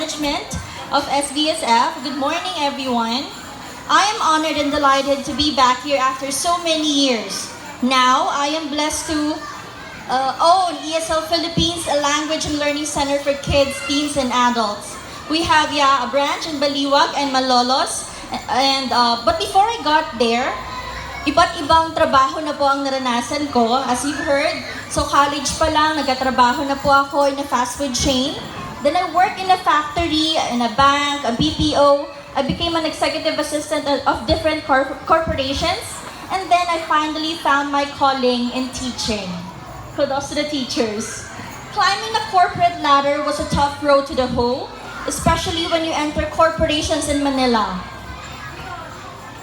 management of SBSF. Good morning, everyone. I am honored and delighted to be back here after so many years. Now, I am blessed to own ESL Philippines, a language and learning center for kids, teens, and adults. We have a branch in Baliwag and Malolos. But before I got there, iba't ibang trabaho na po ang naranasan ko. As you've heard, so college pa lang, nagkatrabaho na po ako in a fast food chain. Then I worked in a factory, in a bank, a BPO. I became an executive assistant of different corporations. And then I finally found my calling in teaching. Kudos to the teachers. Climbing the corporate ladder was a tough road to the hoe, especially when you enter corporations in Manila.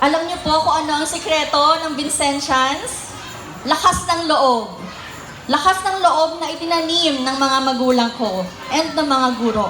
Alam niyo po kung ano ang sikreto ng Vincentians? Lakas ng loob. Lakas ng loob na itinanim ng mga magulang ko and ng mga guro.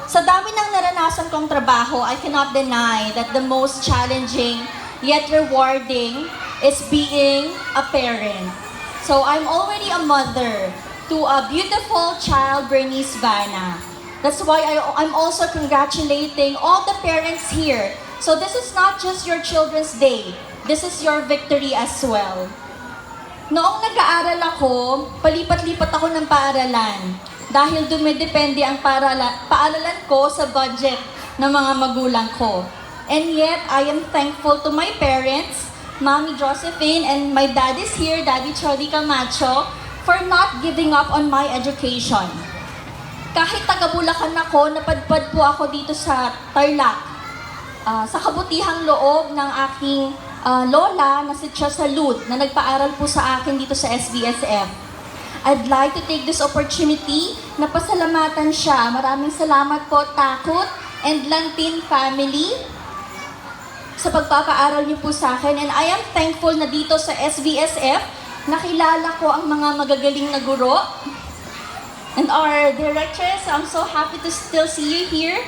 Sa dami ng naranasan kong trabaho, I cannot deny that the most challenging yet rewarding is being a parent. So I'm already a mother to a beautiful child, Bernice Vana. That's why I'm also congratulating all the parents here. So this is not just your children's day. This is your victory as well. Noong nag-aaral ako, palipat-lipat ako ng paaralan dahil dumidepende ang paaralan ko sa budget ng mga magulang ko. And yet, I am thankful to my parents, Mommy Josephine, and my dad is here, Daddy Chody Camacho, for not giving up on my education. Kahit taga-Bulacan ako, napadpad po ako dito sa Tarlac. Sa kabutihang loob ng aking lola na si Tia Salud na nagpaaral po sa akin dito sa SBSF. I'd like to take this opportunity na pasalamatan siya. Maraming salamat po, Takot and Lantin family sa pagpapaaral niyo po sa akin. And I am thankful na dito sa SBSF, nakilala ko ang mga magagaling na guro. And our directors, I'm so happy to still see you here.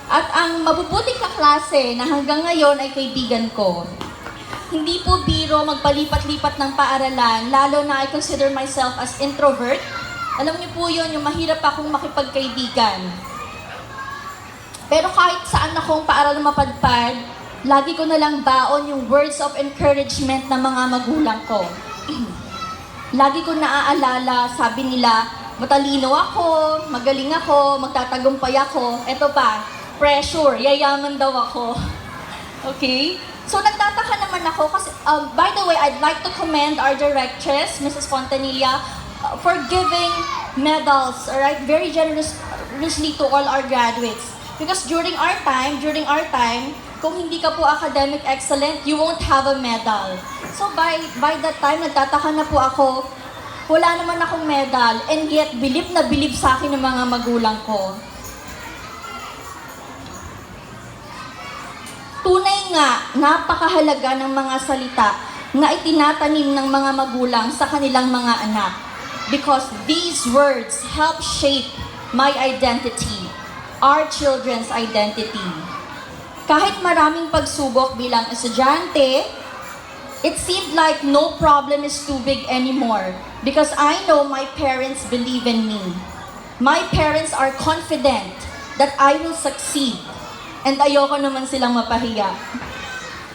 At ang mabubuting kaklase na hanggang ngayon ay kaibigan ko. Hindi po biro magpalipat-lipat ng paaralan, lalo na I consider myself as introvert. Alam niyo po yun, yung mahirap akong makipagkaibigan. Pero kahit saan akong paaralan mapadpad, lagi ko nalang baon yung words of encouragement ng mga magulang ko. Lagi ko naaalala, sabi nila, matalino ako, magaling ako, magtatagumpay ako. Eto pa, pressure, yayaman daw ako. Okay? So nagtataka naman ako kasi, by the way, I'd like to commend our directress, Mrs. Fontanilla, for giving medals, alright, very generously to all our graduates. Because during our time, kung hindi ka po academic excellent, you won't have a medal. So by that time, nagtataka na po ako, wala naman akong medal, and yet bilib na bilib sa akin ng mga magulang ko. Tunay nga, napakahalaga ng mga salita na itinatanim ng mga magulang sa kanilang mga anak. Because these words help shape my identity, our children's identity. Kahit maraming pagsubok bilang estudyante, it seemed like no problem is too big anymore because I know my parents believe in me. My parents are confident that I will succeed. And ayoko naman silang mapahiya.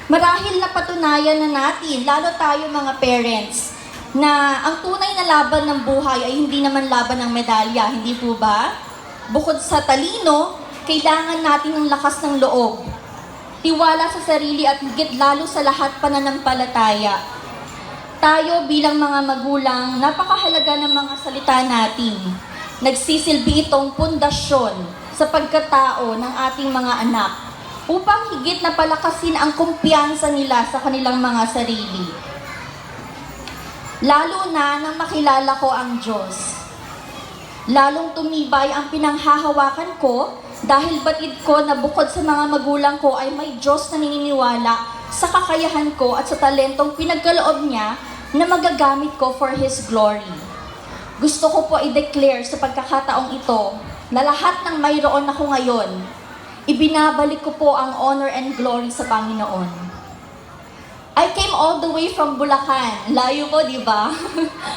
Marahil na patunayan na natin, lalo tayo mga parents, na ang tunay na laban ng buhay ay hindi naman laban ng medalya, hindi po ba? Bukod sa talino, kailangan natin ng lakas ng loob, tiwala sa sarili at higit lalo sa lahat pananampalataya. Tayo bilang mga magulang, napakahalaga ng mga salita natin. Nagsisilbi itong pundasyon sa pagkatao ng ating mga anak upang higit na palakasin ang kumpiyansa nila sa kanilang mga sarili. Lalo na nang makilala ko ang Diyos. Lalong tumibay ang pinanghahawakan ko dahil batid ko na bukod sa mga magulang ko ay may Diyos na naniniwala sa kakayahan ko at sa talentong pinagkaloob niya na magagamit ko for His glory. Gusto ko po i-declare sa pagkakataong ito na lahat ng mayroon ako ngayon, ibinabalik ko po ang honor and glory sa Panginoon. I came all the way from Bulacan. Layo po, di ba?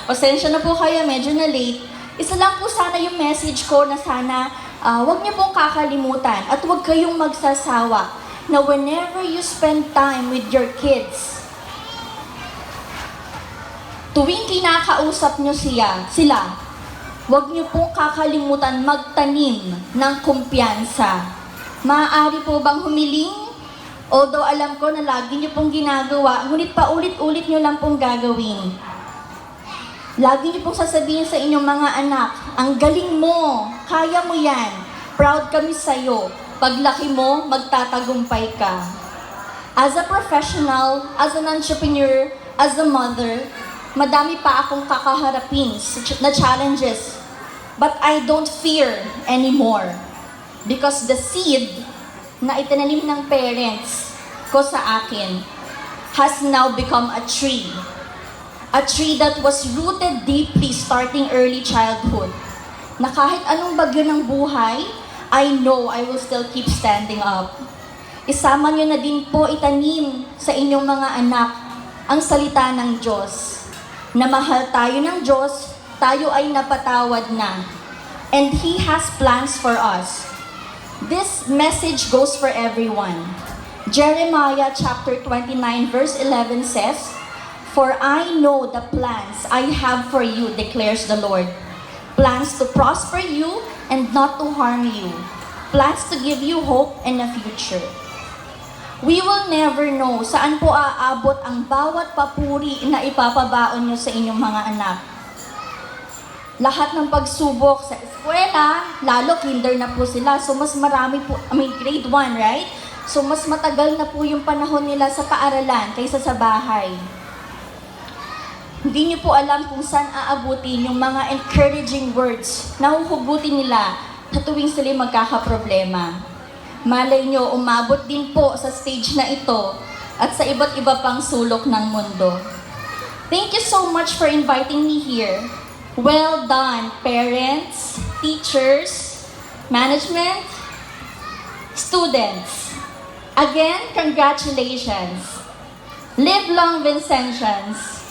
Pasensya na po kayo, medyo na late. Isa lang po sana yung message ko na sana Huwag niyo pong kakalimutan at huwag kayong magsasawa na whenever you spend time with your kids, tuwing kinakausap niyo sila, huwag niyo pong kakalimutan magtanim ng kumpiyansa. Maaari po bang humiling? Although alam ko na lagi niyo pong ginagawa, ngunit paulit-ulit niyo lang pong gagawin. Lagi niyo pong sasabihin sa inyong mga anak, ang galing mo, kaya mo yan, proud kami sa'yo. Paglaki mo, magtatagumpay ka. As a professional, as an entrepreneur, as a mother, madami pa akong kakaharapin na challenges. But I don't fear anymore. Because the seed na itinanim ng parents ko sa akin has now become a tree. A tree that was rooted deeply starting early childhood. Na kahit anong bagyo ng buhay, I know I will still keep standing up. Isama niyo na din po itanim sa inyong mga anak ang salita ng Diyos. Na mahal tayo ng Diyos, tayo ay napatawad na. And He has plans for us. This message goes for everyone. Jeremiah chapter 29 verse 11 says, "For I know the plans I have for you, declares the Lord. Plans to prosper you and not to harm you. Plans to give you hope and a future." We will never know saan po aabot ang bawat papuri na ipapabaon nyo sa inyong mga anak. Lahat ng pagsubok sa eskwela, lalo kinder na po sila, so mas marami po, grade 1, right? So mas matagal na po yung panahon nila sa paaralan kaysa sa bahay. Hindi niyo po alam kung saan aabutin yung mga encouraging words na huhugutin nila sa tuwing sila magkakaproblema. Malay nyo, umabot din po sa stage na ito at sa iba't iba pang sulok ng mundo. Thank you so much for inviting me here. Well done, parents, teachers, management, students. Again, congratulations. Live long, Vincentians.